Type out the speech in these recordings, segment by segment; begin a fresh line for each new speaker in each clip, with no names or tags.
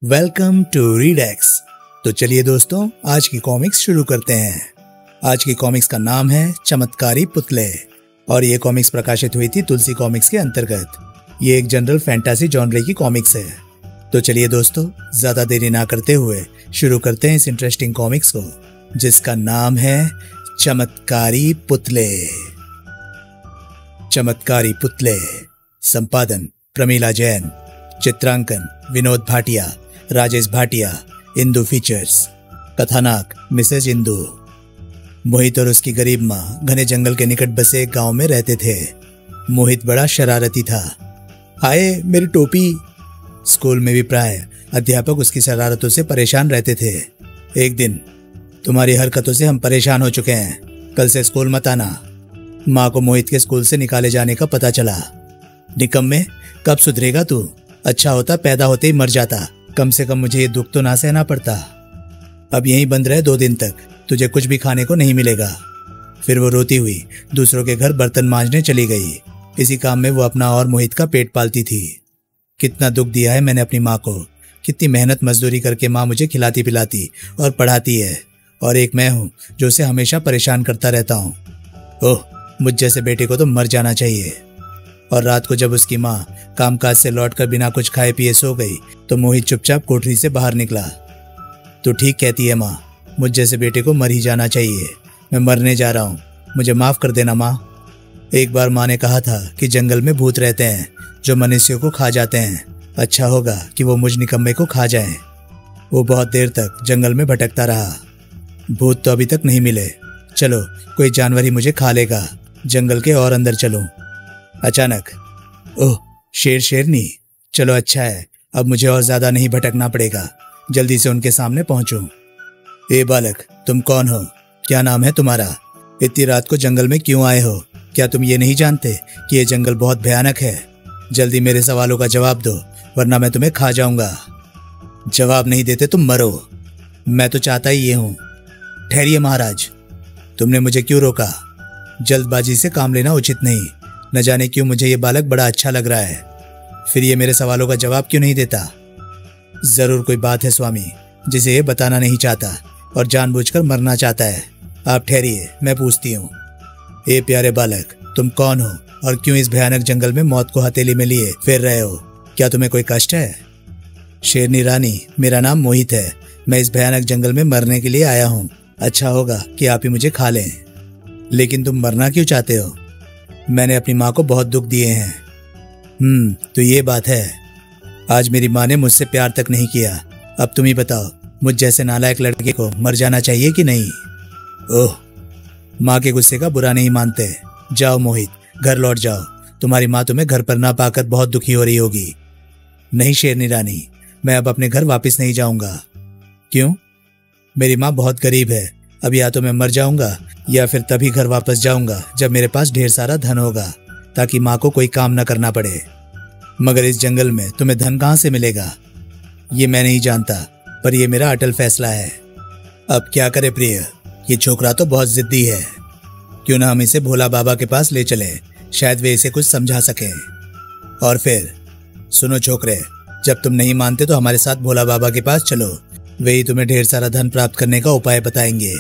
Welcome to रीडेक्स। तो चलिए दोस्तों, आज की कॉमिक्स शुरू करते हैं। आज की कॉमिक्स का नाम है चमत्कारी पुतले और ये कॉमिक्स प्रकाशित हुई थी तुलसी कॉमिक्स के अंतर्गत। ये एक जनरल फैंटेसी जॉनर की कॉमिक्स है। तो चलिए दोस्तों, ज्यादा देरी ना करते हुए शुरू करते हैं इस इंटरेस्टिंग कॉमिक्स को, जिसका नाम है चमत्कारी पुतले। चमत्कारी पुतले, संपादन प्रमीला जैन, चित्रांकन विनोद भाटिया, राजेश भाटिया, इंदु फीचर्स। कथानक मिसेज इंदु। मोहित और उसकी गरीब माँ घने जंगल के निकट बसे एक गांव में रहते थे। मोहित बड़ा शरारती था। हाय मेरी टोपी। स्कूल में भी प्राय अध्यापक उसकी शरारतों से परेशान रहते थे। एक दिन, तुम्हारी हरकतों से हम परेशान हो चुके हैं, कल से स्कूल मत आना। माँ को मोहित के स्कूल से निकाले जाने का पता चला। निकम्मे, कब सुधरेगा तू? अच्छा होता पैदा होते ही मर जाता, कम से कम मुझे ये दुख तो ना सहना पड़ता। अब यहीं बंद रहे 2 दिन तक, तुझे कुछ भी खाने को नहीं मिलेगा। फिर वो रोती हुई दूसरों के घर बर्तन मांजने चली गई। इसी काम में वो अपना और मोहित का पेट पालती थी। कितना दुख दिया है मैंने अपनी माँ को। कितनी मेहनत मजदूरी करके माँ मुझे खिलाती पिलाती और पढ़ाती है, और एक मैं हूँ जो उसे हमेशा परेशान करता रहता हूँ। ओह, मुझ जैसे बेटे को तो मर जाना चाहिए। और रात को जब उसकी माँ कामकाज से लौटकर बिना कुछ खाए पिए सो गई तो मोहित चुपचाप कोठरी से बाहर निकला। तो ठीक कहती है माँ, मुझ जैसे बेटे को मर ही जाना चाहिए। मैं मरने जा रहा हूँ, मुझे माफ कर देना माँ। एक बार माँ ने कहा था कि जंगल में भूत रहते हैं जो मनुष्यों को खा जाते हैं। अच्छा होगा कि वो मुझ निकम्मे को खा जाएं। वो बहुत देर तक जंगल में भटकता रहा। भूत तो अभी तक नहीं मिले। चलो, कोई जानवर ही मुझे खा लेगा। जंगल के और अंदर चलूं। अचानक, ओह, शेर शेरनी। चलो अच्छा है, अब मुझे और ज्यादा नहीं भटकना पड़ेगा। जल्दी से उनके सामने पहुंचूं। ए बालक, तुम कौन हो? क्या नाम है तुम्हारा? इतनी रात को जंगल में क्यों आए हो? क्या तुम ये नहीं जानते कि ये जंगल बहुत भयानक है? जल्दी मेरे सवालों का जवाब दो, वरना मैं तुम्हें खा जाऊंगा। जवाब नहीं देते तुम मरो। मैं तो चाहता ही ये हूं। ठहरिए महाराज, तुमने मुझे क्यों रोका? जल्दबाजी से काम लेना उचित नहीं। न जाने क्यों मुझे ये बालक बड़ा अच्छा लग रहा है। फिर ये मेरे सवालों का जवाब क्यों नहीं देता? जरूर कोई बात है स्वामी, जिसे ये बताना नहीं चाहता और जानबूझकर मरना चाहता है। आप ठहरिए, मैं पूछती हूँ। ए प्यारे बालक, तुम कौन हो और क्यों इस भयानक जंगल में मौत को हथेली में लिए फिर रहे हो? क्या तुम्हें कोई कष्ट है? शेरनी रानी, मेरा नाम मोहित है। मैं इस भयानक जंगल में मरने के लिए आया हूँ। अच्छा होगा कि आप ही मुझे खा लें। लेकिन तुम मरना क्यों चाहते हो? मैंने अपनी माँ को बहुत दुख दिए हैं। तो ये बात है। आज मेरी माँ ने मुझसे प्यार तक नहीं किया। अब तुम ही बताओ, मुझ जैसे नालायक लड़के को मर जाना चाहिए कि नहीं? ओह, माँ के गुस्से का बुरा नहीं मानते। जाओ मोहित, घर लौट जाओ। तुम्हारी माँ तुम्हें घर पर ना पाकर बहुत दुखी हो रही होगी। नहीं शेरनी रानी, मैं अब अपने घर वापस नहीं जाऊंगा। क्यों? मेरी माँ बहुत गरीब है। अब या तो मैं मर जाऊंगा या फिर तभी घर वापस जाऊंगा जब मेरे पास ढेर सारा धन होगा, ताकि माँ को कोई काम न करना पड़े। मगर इस जंगल में तुम्हें धन कहाँ से मिलेगा? ये मैं नहीं जानता, पर यह मेरा अटल फैसला है। अब क्या करे प्रिय, ये छोकरा तो बहुत जिद्दी है। क्यों ना हम इसे भोला बाबा के पास ले चले, शायद वे इसे कुछ समझा सकें। और फिर सुनो छोकरे, जब तुम नहीं मानते तो हमारे साथ भोला बाबा के पास चलो। वे ही तुम्हें ढेर सारा धन प्राप्त करने का उपाय बताएंगे।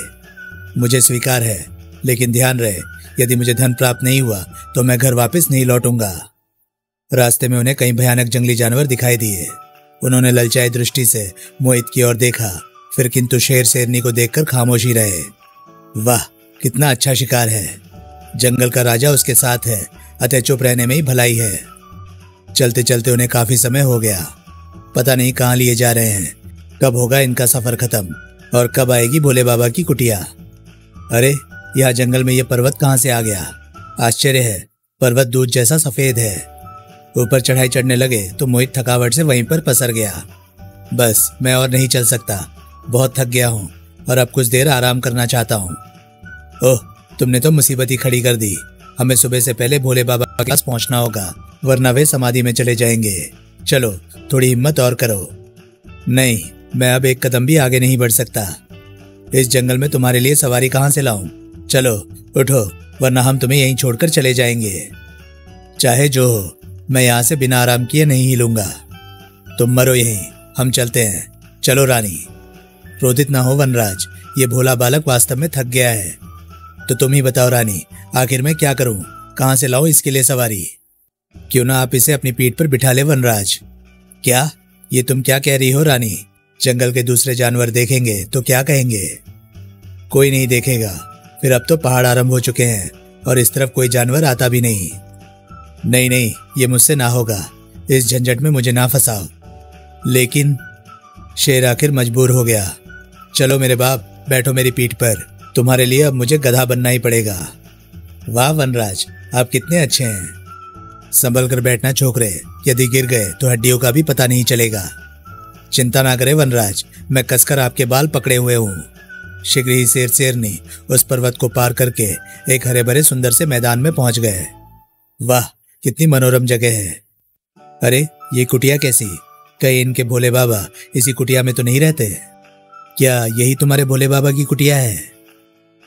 मुझे स्वीकार है, लेकिन ध्यान रहे, यदि मुझे धन प्राप्त नहीं हुआ तो मैं घर वापस नहीं लौटूंगा। रास्ते में उन्हें कई भयानक जंगली जानवर दिखाई दिए। उन्होंने ललचाई दृष्टि से मोहित की ओर देखा, फिर किंतु शेर शेरनी को देखकर खामोश ही रहे। वाह, कितना अच्छा शिकार है। जंगल का राजा उसके साथ है, अतः चुप रहने में ही भलाई है। चलते चलते उन्हें काफी समय हो गया। पता नहीं कहाँ लिए जा रहे हैं। कब होगा इनका सफर खत्म और कब आएगी भोले बाबा की कुटिया? अरे, यहाँ जंगल में ये पर्वत कहाँ से आ गया? आश्चर्य है, पर्वत दूध जैसा सफेद है। ऊपर चढ़ाई चढ़ने लगे तो मोहित थकावट से वहीं पर पसर गया। बस, मैं और नहीं चल सकता। बहुत थक गया हूँ और अब कुछ देर आराम करना चाहता हूँ। ओह, तुमने तो मुसीबत ही खड़ी कर दी। हमें सुबह से पहले भोले बाबा के पास पहुंचना होगा, वरना वे समाधि में चले जाएंगे। चलो, थोड़ी हिम्मत और करो। नहीं, मैं अब एक कदम भी आगे नहीं बढ़ सकता। इस जंगल में तुम्हारे लिए सवारी कहाँ से लाऊं? चलो उठो, वरना हम तुम्हें यहीं छोड़कर चले जाएंगे। चाहे जो हो, मैं यहाँ से बिना आराम किए नहीं हिलूंगा। तुम मरो यहीं हम चलते हैं। चलो रानी। क्रोधित ना हो वनराज, ये भोला बालक वास्तव में थक गया है। तो तुम ही बताओ रानी, आखिर मैं क्या करूं? कहां से लाऊं इसके लिए सवारी? क्यों ना आप इसे अपनी पीठ पर बिठा ले वनराज। क्या? ये तुम क्या कह रही हो रानी? जंगल के दूसरे जानवर देखेंगे तो क्या कहेंगे? कोई नहीं देखेगा। फिर अब तो पहाड़ आरंभ हो चुके हैं और इस तरफ कोई जानवर आता भी नहीं। नहीं नहीं, ये मुझसे ना होगा। इस झंझट में मुझे ना फंसाओ। लेकिन शेर आखिर मजबूर हो गया। चलो मेरे बाप, बैठो मेरी पीठ पर। तुम्हारे लिए अब मुझे गधा बनना ही पड़ेगा। वाह वनराज, आप कितने अच्छे हैं। संभल कर बैठना छोकरे, यदि गिर गए तो हड्डियों का भी पता नहीं चलेगा। चिंता ना करें वनराज, मैं कसकर आपके बाल पकड़े हुए हूँ। शीघ्र ही शेरनी उस पर्वत को पार करके एक हरे भरे सुंदर से मैदान में पहुंच गए। वाह, कितनी मनोरम जगह है। अरे ये कुटिया कैसी? कहीं इनके भोले बाबा इसी कुटिया में तो नहीं रहते? क्या यही तुम्हारे भोले बाबा की कुटिया है?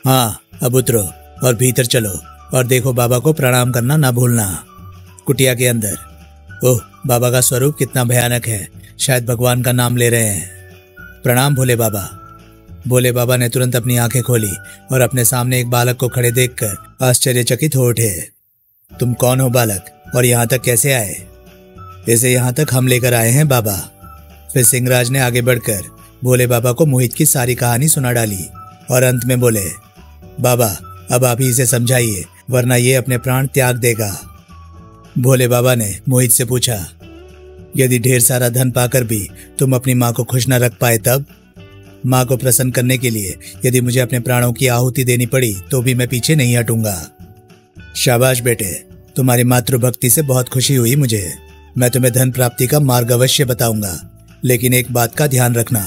हाँ, अब उतरो और भीतर चलो और देखो, बाबा को प्रणाम करना ना भूलना। कुटिया के अंदर, ओह, बाबा का स्वरूप कितना भयानक है। शायद भगवान का नाम ले रहे हैं। प्रणाम भोले बाबा। भोले बाबा ने तुरंत अपनी आंखें खोली और अपने सामने एक बालक को खड़े देखकर आश्चर्यचकित हो उठे। तुम कौन हो बालक, और यहाँ तक कैसे आए? इसे यहाँ तक हम लेकर आए हैं बाबा। फिर सिंहराज ने आगे बढ़कर भोले बाबा को मोहित की सारी कहानी सुना डाली और अंत में बोले, बाबा अब आप ही इसे समझाइए, वरना ये अपने प्राण त्याग देगा। भोले बाबा ने मोहित से पूछा, यदि ढेर सारा धन पाकर भी तुम अपनी माँ को खुश न रख पाए तब? माँ को प्रसन्न करने के लिए यदि मुझे अपने प्राणों की आहुति देनी पड़ी तो भी मैं पीछे नहीं हटूंगा। शाबाश बेटे, तुम्हारी मातृभक्ति से बहुत खुशी हुई मुझे। मैं तुम्हें धन प्राप्ति का मार्ग अवश्य बताऊंगा, लेकिन एक बात का ध्यान रखना,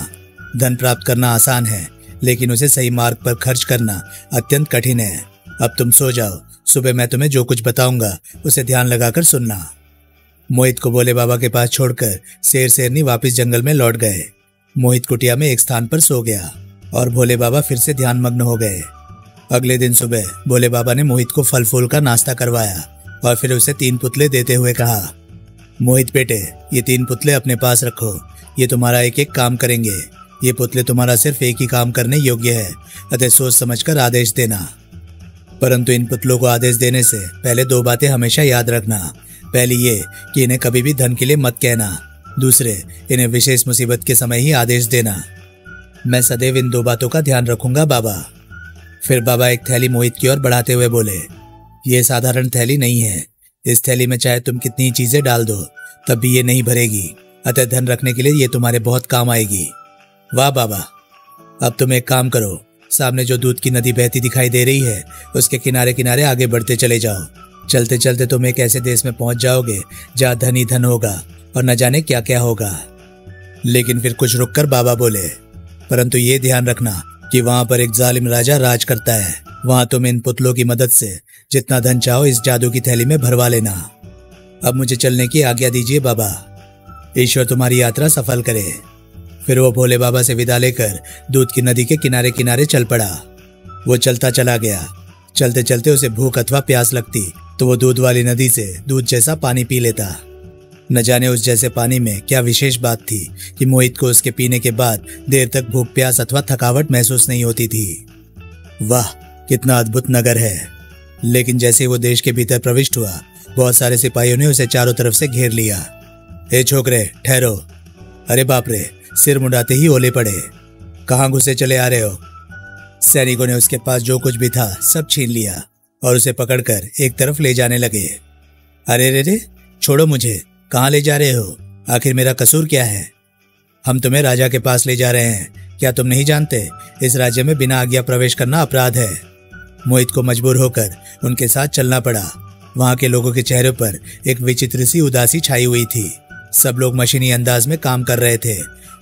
धन प्राप्त करना आसान है, लेकिन उसे सही मार्ग पर खर्च करना अत्यंत कठिन है। अब तुम सो जाओ, सुबह मैं तुम्हें जो कुछ बताऊंगा उसे ध्यान लगाकर सुनना। मोहित को भोले बाबा के पास छोड़कर शेरनी वापस जंगल में लौट गए। मोहित कुटिया में एक स्थान पर सो गया और भोले बाबा फिर से ध्यान मग्न हो गए। अगले दिन सुबह भोले बाबा ने मोहित को फल फूल का नाश्ता करवाया और फिर उसे 3 पुतले देते हुए कहा, मोहित बेटे, ये 3 पुतले अपने पास रखो। ये तुम्हारा एक एक काम करेंगे। ये पुतले तुम्हारा सिर्फ एक ही काम करने योग्य है, अतः सोच समझकर आदेश देना। परंतु इन पुतलों को आदेश देने से पहले 2 बातें हमेशा याद रखना। पहली ये कि इन्हें कभी भी धन के लिए मत कहना। दूसरे, इन्हें विशेष मुसीबत के समय ही आदेश देना। मैं सदैव इन 2 बातों का ध्यान रखूंगा बाबा। फिर बाबा एक थैली मोहित की ओर बढ़ाते हुए बोले, ये साधारण थैली नहीं है। इस थैली में चाहे तुम कितनी चीजें डाल दो तब भी ये नहीं भरेगी, अतः धन रखने के लिए ये तुम्हारे बहुत काम आएगी। वाह बाबा। अब तुम एक काम करो, सामने जो दूध की नदी बहती दिखाई दे रही है उसके किनारे किनारे आगे बढ़ते चले जाओ। चलते चलते तुम एक ऐसे देश में पहुंच जाओगे जहाँ धन ही धन होगा और न जाने क्या क्या होगा। लेकिन फिर कुछ रुककर बाबा बोले, परंतु ये ध्यान रखना कि वहां पर एक जालिम राजा राज करता है। वहां तुम इन पुतलों की मदद से जितना धन चाहो इस जादू की थैली में भरवा लेना। अब मुझे चलने की आज्ञा दीजिए बाबा। ईश्वर तुम्हारी यात्रा सफल करे। फिर वो भोले बाबा से विदा लेकर दूध की नदी के किनारे किनारे चल पड़ा। वो चलता चला गया। चलते चलते उसे भूख अथवा प्यास लगती तो वो दूध वाली नदी से दूध जैसा पानी पी लेता। न जाने उस जैसे पानी में क्या विशेष बात थी कि मोहित को उसके पीने के बाद देर तक भूख प्यास अथवा थकावट महसूस नहीं होती थी। वाह, कितना अद्भुत नगर है। लेकिन जैसे वो देश के भीतर प्रविष्ट हुआ, बहुत सारे सिपाहियों ने उसे चारों तरफ से घेर लिया। हे छोकरे, ठहरो। अरे बाप रे, सिर मुंडाते ही ओले पड़े। कहाँ घुसे चले आ रहे हो? सैनिकों ने उसके पास जो कुछ भी था सब छीन लिया और उसे पकड़कर एक तरफ ले जाने लगे। अरे रे रे, छोड़ो मुझे, कहाँ ले जा रहे हो? आखिर मेरा कसूर क्या है? हम तुम्हें राजा के पास ले जा रहे हैं। क्या तुम नहीं जानते, इस राज्य में बिना आज्ञा प्रवेश करना अपराध है। मोहित को मजबूर होकर उनके साथ चलना पड़ा। वहां के लोगों के चेहरों पर एक विचित्र सी उदासी छाई हुई थी। सब लोग मशीनी अंदाज में काम कर रहे थे।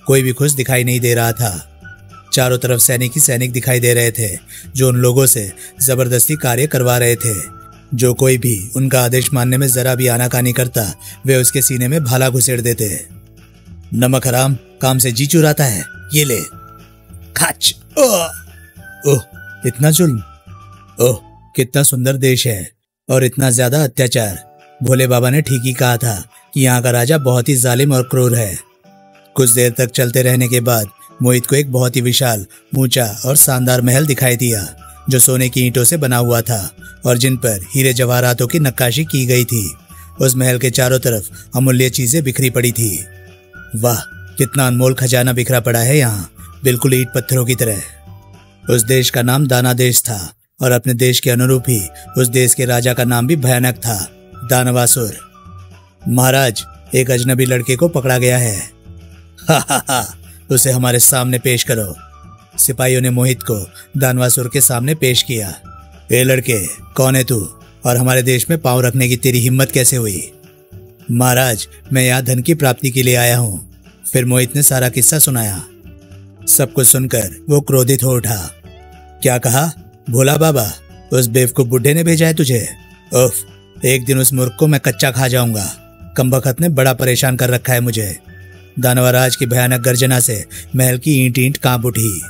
कोई भी खुश दिखाई नहीं दे रहा था। चारों तरफ सैनिक ही सैनिक दिखाई दे रहे थे जो उन लोगों से जबरदस्ती कार्य करवा रहे थे। जो कोई भी उनका आदेश मानने में जरा भी आनाकानी करता वे उसके सीने में भाला घुसेड़ देते। नमक हराम, काम से जी चुराता है, ये ले। खाच। ओह, इतना जुल्म। ओह, कितना सुंदर देश है और इतना ज्यादा अत्याचार। भोले बाबा ने ठीक ही कहा था कि यहाँ का राजा बहुत ही जालिम और क्रूर है। कुछ देर तक चलते रहने के बाद मोहित को एक बहुत ही विशाल, ऊंचा और शानदार महल दिखाई दिया, जो सोने की ईंटों से बना हुआ था और जिन पर हीरे जवाहरातों की नक्काशी की गई थी। उस महल के चारों तरफ अमूल्य चीजें बिखरी पड़ी थी। वाह, कितना अनमोल खजाना बिखरा पड़ा है यहाँ, बिल्कुल ईंट पत्थरों की तरह। उस देश का नाम दाना देश था और अपने देश के अनुरूप ही उस देश के राजा का नाम भी भयानक था, दानवासुर। महाराज, एक अजनबी लड़के को पकड़ा गया है। हा हा हा, उसे हमारे सामने पेश करो। सिपाहियों ने मोहित को दानवासुर के सामने पेश किया। ए लड़के, कौन है तू और हमारे देश में पांव रखने की तेरी हिम्मत कैसे हुई? महाराज, मैं यहाँ धन की प्राप्ति के लिए आया हूँ। फिर मोहित ने सारा किस्सा सुनाया। सब कुछ सुनकर वो क्रोधित हो उठा। क्या कहा? भोला बाबा, उस बेवकूफ बुड्ढे ने भेजा है तुझे? उफ, एक दिन उस मूर्ख को मैं कच्चा खा जाऊंगा। कमबख्त ने बड़ा परेशान कर रखा है मुझे। दानवराज की भयानक गर्जना से महल की ईंट ईंट कांप उठी।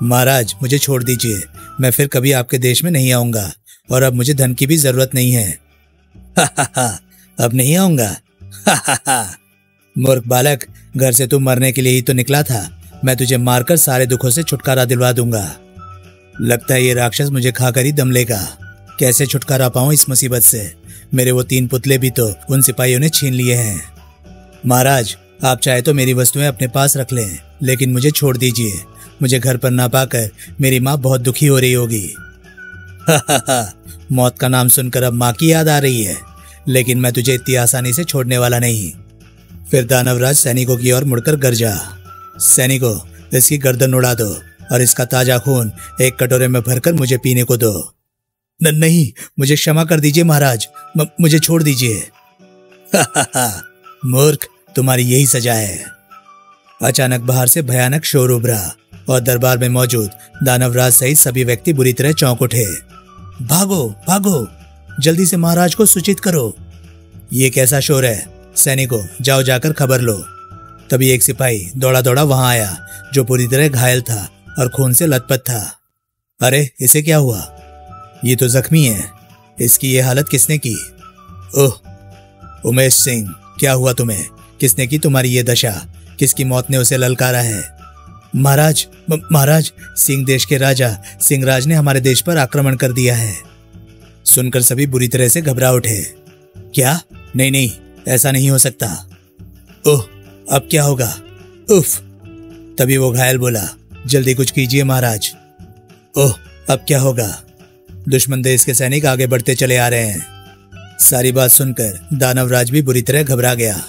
महाराज, मुझे छोड़ दीजिए, मैं फिर कभी आपके देश में नहीं आऊंगा और अब मुझे धन की भी जरूरत नहीं है। हा हा हा, अब नहीं आऊंगा? हा हा हा, मूर्ख बालक, घर से तू मरने के लिए ही तो निकला था। मैं तुझे मारकर सारे दुखों से छुटकारा दिलवा दूंगा। लगता है ये राक्षस मुझे खाकर ही दम लेगा। कैसे छुटकारा पाऊं इस मुसीबत से? मेरे वो 3 पुतले भी तो उन सिपाहियों ने छीन लिए हैं। महाराज, आप चाहे तो मेरी वस्तुएं अपने पास रख लें, लेकिन मुझे छोड़ दीजिए। मुझे घर पर ना पाकर मेरी माँ बहुत दुखी हो रही होगी। हा हा हा, मौत का नाम सुनकर अब माँ की याद आ रही है, लेकिन मैं तुझे इतनी आसानी से छोड़ने वाला नहीं। फिर दानवराज सैनिकों की ओर मुड़कर गरजा। सैनिकों, इसकी गर्दन उड़ा दो और इसका ताजा खून एक कटोरे में भरकर मुझे पीने को दो। नहीं, मुझे क्षमा कर दीजिए महाराज, मुझे छोड़ दीजिए। हा हा हा, मूर्ख, तुम्हारी यही सजा है। अचानक बाहर से भयानक शोर उभरा और दरबार में मौजूद दानवराज सहित सभी व्यक्ति बुरी तरह चौंक उठे। भागो भागो, जल्दी से महाराज को सूचित करो। ये कैसा शोर है? सैनिकों, जाओ जाकर खबर लो। तभी एक सिपाही दौड़ा दौड़ा वहां आया, जो पूरी तरह घायल था और खून से लथपथ था। अरे, इसे क्या हुआ? ये तो जख्मी है। इसकी ये हालत किसने की? ओह, उमेश सिंह, क्या हुआ तुम्हें? किसने की तुम्हारी ये दशा? किसकी मौत ने उसे ललकारा है? महाराज, सिंह देश के राजा सिंहराज ने हमारे देश पर आक्रमण कर दिया है। सुनकर सभी बुरी तरह से घबरा उठे। क्या? नहीं नहीं, ऐसा नहीं हो सकता। ओह, अब क्या होगा? उफ। तभी वो घायल बोला, जल्दी कुछ कीजिए महाराज। ओह, अब क्या होगा? दुश्मन देश के सैनिक आगे बढ़ते चले आ रहे हैं। सारी बात सुनकर दानवराज भी बुरी तरह घबरा गया।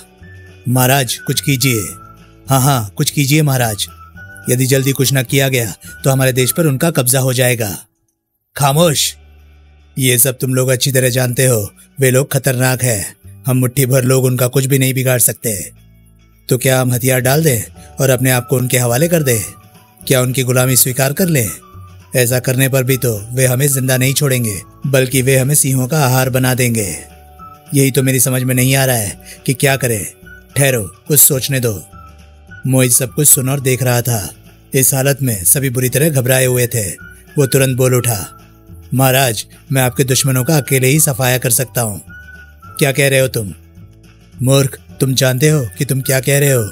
महाराज, कुछ कीजिए। हाँ हाँ, कुछ कीजिए महाराज। यदि जल्दी कुछ न किया गया तो हमारे देश पर उनका कब्जा हो जाएगा। खामोश, ये सब तुम लोग अच्छी तरह जानते हो। वे लोग खतरनाक हैं। हम मुट्ठी भर लोग उनका कुछ भी नहीं बिगाड़ सकते। तो क्या हम हथियार डाल दें और अपने आप को उनके हवाले कर दें? क्या उनकी गुलामी स्वीकार कर लें? ऐसा करने पर भी तो वे हमें जिंदा नहीं छोड़ेंगे, बल्कि वे हमें सिंहों का आहार बना देंगे। यही तो मेरी समझ में नहीं आ रहा है कि क्या करें। ठहरो, कुछ सोचने दो। मोहित सब कुछ सुन और देख रहा था। इस हालत में सभी बुरी तरह घबराए हुए थे। वो तुरंत बोल उठा, महाराज, मैं आपके दुश्मनों का अकेले ही सफाया कर सकता हूँ। क्या कह रहे हो तुम? मूर्ख, तुम जानते हो कि तुम क्या कह रहे हो?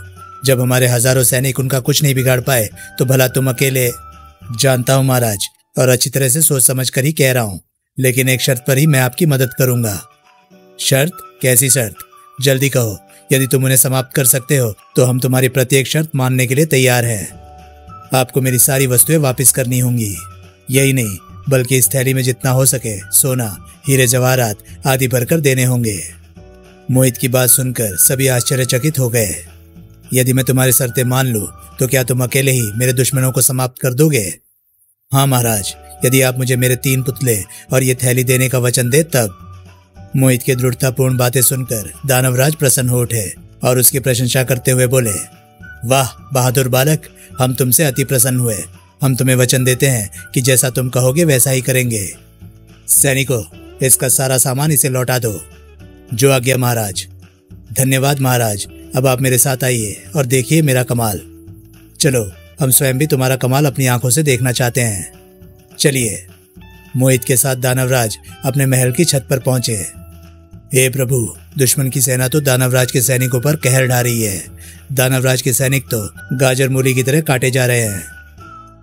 जब हमारे हजारों सैनिक उनका कुछ नहीं बिगाड़ पाए तो भला तुम अकेले? जानता हूँ महाराज, और अच्छी तरह से सोच समझ कर ही कह रहा हूँ, लेकिन एक शर्त पर ही मैं आपकी मदद करूंगा। शर्त? कैसी शर्त? जल्दी कहो। यदि तुम उन्हें समाप्त कर सकते हो तो हम तुम्हारी प्रत्येक शर्त मानने के लिए तैयार हैं। आपको मेरी सारी वस्तुएं वापस करनी होंगी। यही नहीं, बल्कि इस थैली में जितना हो सके सोना, हीरे जवाहरात आदि भरकर देने होंगे। मोहित की बात सुनकर सभी आश्चर्यचकित हो गए। यदि मैं तुम्हारी शर्तें मान लूं तो क्या तुम अकेले ही मेरे दुश्मनों को समाप्त कर दोगे? हाँ महाराज, यदि आप मुझे मेरे 3 पुतले और ये थैली देने का वचन दे तब। मोहित की दृढ़तापूर्ण बातें सुनकर दानवराज प्रसन्न हो उठे और उसकी प्रशंसा करते हुए बोले, वाह बहादुर बालक, हम तुमसे अति प्रसन्न हुए। हम तुम्हें वचन देते हैं कि जैसा तुम कहोगे वैसा ही करेंगे। सैनिकों, इसका सारा सामान इसे लौटा दो। जो आज्ञा महाराज। धन्यवाद महाराज। अब आप मेरे साथ आइए और देखिए मेरा कमाल। चलो, हम स्वयं भी तुम्हारा कमाल अपनी आंखों से देखना चाहते हैं। चलिए। मोहित के साथ दानवराज अपने महल की छत पर पहुंचे। हे प्रभु, दुश्मन की सेना तो दानवराज के सैनिकों पर कहर ढा रही है। दानवराज के सैनिक तो गाजर मूली की तरह काटे जा रहे हैं।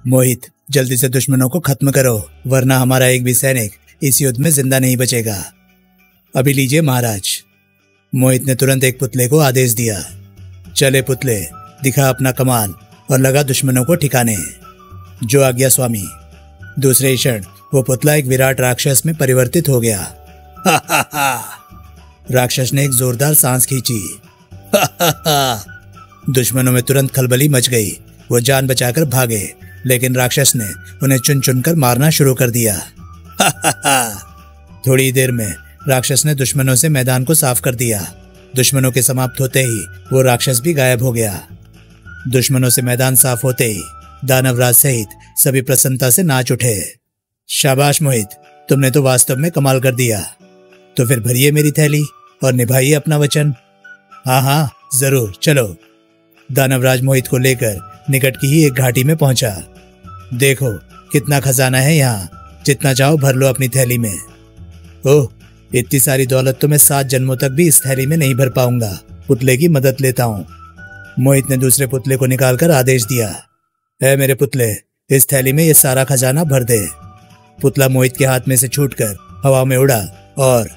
मोहित, जल्दी से दुश्मनों को खत्म करो, वरना हमारा एक भी सैनिक इस युद्ध में जिंदा नहीं बचेगा। अभी लीजिए महाराज। मोहित ने तुरंत एक पुतले को आदेश दिया। चले पुतले, दिखा अपना कमाल और लगा दुश्मनों को ठिकाने। जो आज्ञा स्वामी। दूसरे क्षण वो पुतला एक विराट राक्षस में परिवर्तित हो गया। हा हा हा। राक्षस ने एक जोरदार सांस खींची। हा हा हा। दुश्मनों में तुरंत खलबली मच गई। वो जान बचाकर भागे, लेकिन राक्षस ने उन्हें चुन चुनकर मारना शुरू कर दिया। हा हा हा। थोड़ी देर में राक्षस ने दुश्मनों से मैदान को साफ कर दिया। दुश्मनों के समाप्त होते ही वो राक्षस भी गायब हो गया। दुश्मनों से मैदान साफ होते ही दानवराज सहित सभी प्रसन्नता से नाच उठे। शाबाश मोहित, तुमने तो वास्तव में कमाल कर दिया। तो फिर भरिए मेरी थैली और निभाइए अपना वचन। हाँ हाँ जरूर, चलो। दानवराज मोहित को लेकर निकट की ही एक घाटी में पहुंचा। देखो कितना खजाना है यहाँ, जितना चाहो भर लो अपनी थैली में। ओह, इतनी सारी दौलत तो मैं 7 जन्मों तक भी इस थैली में नहीं भर पाऊंगा। पुतले की मदद लेता हूँ। मोहित ने दूसरे पुतले को निकालकर आदेश दिया। है मेरे पुतले, इस थैली में ये सारा खजाना भर दे। पुतला मोहित के हाथ में से छूटकर हवा में उड़ा और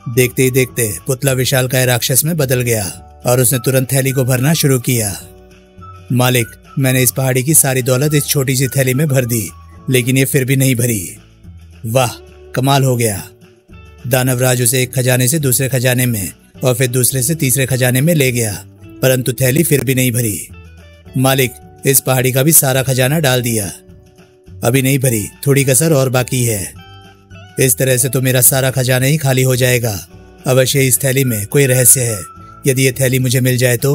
देखते ही देखते पुतला विशालकाय राक्षस में बदल गया और उसने तुरंत थैली को भरना शुरू किया। मालिक, मैंने इस पहाड़ी की सारी दौलत इस छोटी सी थैली में भर दी, लेकिन ये फिर भी नहीं भरी। वाह, कमाल हो गया। दानवराज उसे एक खजाने से दूसरे खजाने में और फिर दूसरे से तीसरे खजाने में ले गया, परंतु थैली फिर भी नहीं भरी। मालिक, इस पहाड़ी का भी सारा खजाना डाल दिया, अभी नहीं भरी, थोड़ी कसर और बाकी है। इस तरह से तो मेरा सारा खजाना ही खाली हो जाएगा। अवश्य इस थैली में कोई रहस्य है। यदि ये थैली मुझे मिल जाए तो।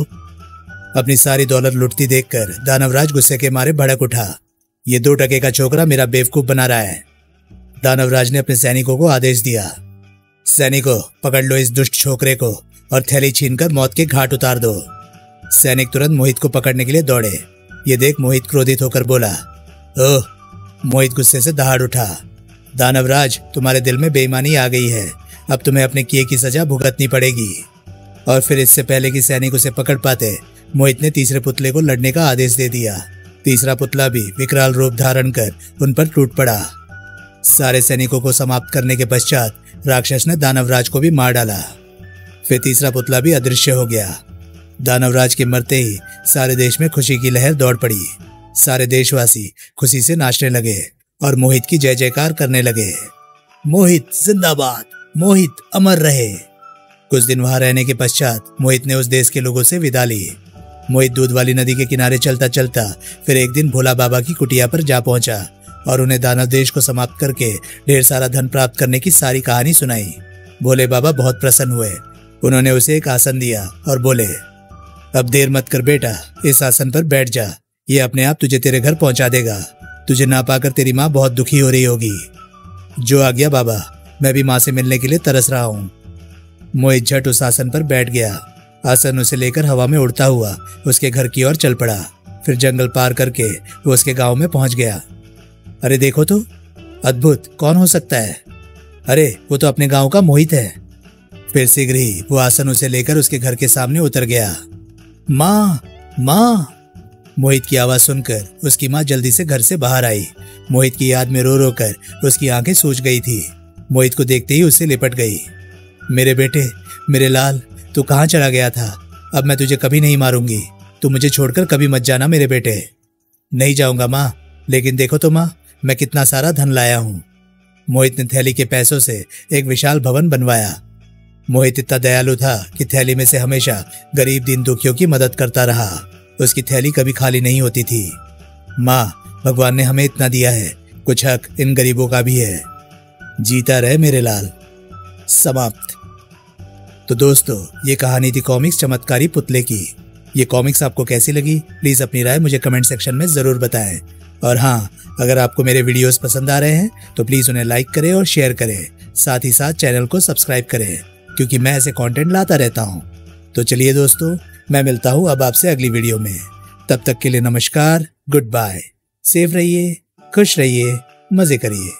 अपनी सारी दौलत लुटती देखकर दानवराज गुस्से के मारे भड़क उठा। ये 2 टके का छोकरा मेरा बेवकूफ बना रहा है। दानवराज ने अपने सैनिकों को आदेश दिया। सैनिकों, पकड़ लो इस दुष्ट छोकरे को और थैली छीनकर मौत के घाट उतार दो। सैनिक तुरंत मोहित को पकड़ने के लिए दौड़े। ये देख मोहित क्रोधित होकर बोला। ओह! मोहित गुस्से से दहाड़ उठा। दानवराज, तुम्हारे दिल में बेईमानी आ गई है। अब तुम्हें अपने किए की सजा भुगतनी पड़ेगी। और फिर इससे पहले कि सैनिक उसे पकड़ पाते, मोहित ने तीसरे पुतले को लड़ने का आदेश दे दिया। तीसरा पुतला भी विकराल रूप धारण कर उन पर टूट पड़ा। सारे सैनिकों को समाप्त करने के पश्चात राक्षस ने दानवराज को भी मार डाला। फिर तीसरा पुतला भी अदृश्य हो गया। दानवराज के मरते ही सारे देश में खुशी की लहर दौड़ पड़ी। सारे देशवासी खुशी से नाचने लगे और मोहित की जय जयकार करने लगे। मोहित जिंदाबाद, मोहित अमर रहे। कुछ दिन वहां रहने के पश्चात मोहित ने उस देश के लोगों से विदा ली। मोहित दूध वाली नदी के किनारे चलता चलता फिर एक दिन भोला बाबा की कुटिया पर जा पहुंचा और उन्हें दानव देश को समाप्त करके ढेर सारा धन प्राप्त करने की सारी कहानी सुनाई। भोले बाबा बहुत प्रसन्न हुए। उन्होंने उसे एक आसन दिया और बोले, अब देर मत कर बेटा, इस आसन पर बैठ जा। ये अपने आप तुझे तेरे घर पहुंचा देगा। तुझे ना पाकर तेरी माँ बहुत दुखी हो रही होगी। जो आ गया बाबा, मैं भी माँ से मिलने के लिए तरस रहा हूँ। मोहित झट उस आसन पर बैठ गया। आसन उसे लेकर हवा में उड़ता हुआ उसके घर की ओर चल पड़ा। फिर जंगल पार करके वो उसके गांव में पहुंच गया। अरे देखो तो, अद्भुत, कौन हो सकता है? अरे वो तो अपने गांव का मोहित है। फिर शीघ्र ही वो आसन उसे लेकर उसके घर के सामने उतर गया। माँ, माँ! मोहित की आवाज सुनकर उसकी माँ जल्दी से घर से बाहर आई। मोहित की याद में रो रो कर उसकी आंखें सूज गई थी। मोहित को देखते ही उससे लिपट गई। मेरे बेटे, मेरे लाल, तू कहाँ चला गया था? अब मैं तुझे कभी नहीं मारूंगी। तू मुझे छोड़कर कभी मत जाना मेरे बेटे। नहीं जाऊंगा माँ, लेकिन देखो तो माँ, मैं कितना सारा धन लाया हूँ। मोहित ने थैली के पैसों से एक विशाल भवन बनवाया। मोहित इतना दयालु था कि थैली में से हमेशा गरीब दीन दुखियों की मदद करता रहा। उसकी थैली कभी खाली नहीं होती थी। माँ, भगवान ने हमें इतना दिया है, कुछ हक इन गरीबों का भी है। जीता रहे मेरे लाल। समाप्त। तो दोस्तों, ये कहानी थी कॉमिक्स चमत्कारी पुतले की। ये कॉमिक्स आपको कैसी लगी, प्लीज अपनी राय मुझे कमेंट सेक्शन में जरूर बताएं। और हाँ, अगर आपको मेरे वीडियोस पसंद आ रहे हैं तो प्लीज उन्हें लाइक करें और शेयर करें। साथ ही साथ चैनल को सब्सक्राइब करें, क्योंकि मैं ऐसे कंटेंट लाता रहता हूँ। तो चलिए दोस्तों, मैं मिलता हूँ अब आपसे अगली वीडियो में। तब तक के लिए नमस्कार, गुड बाय। सेफ रहिए, खुश रहिए, मजे करिए।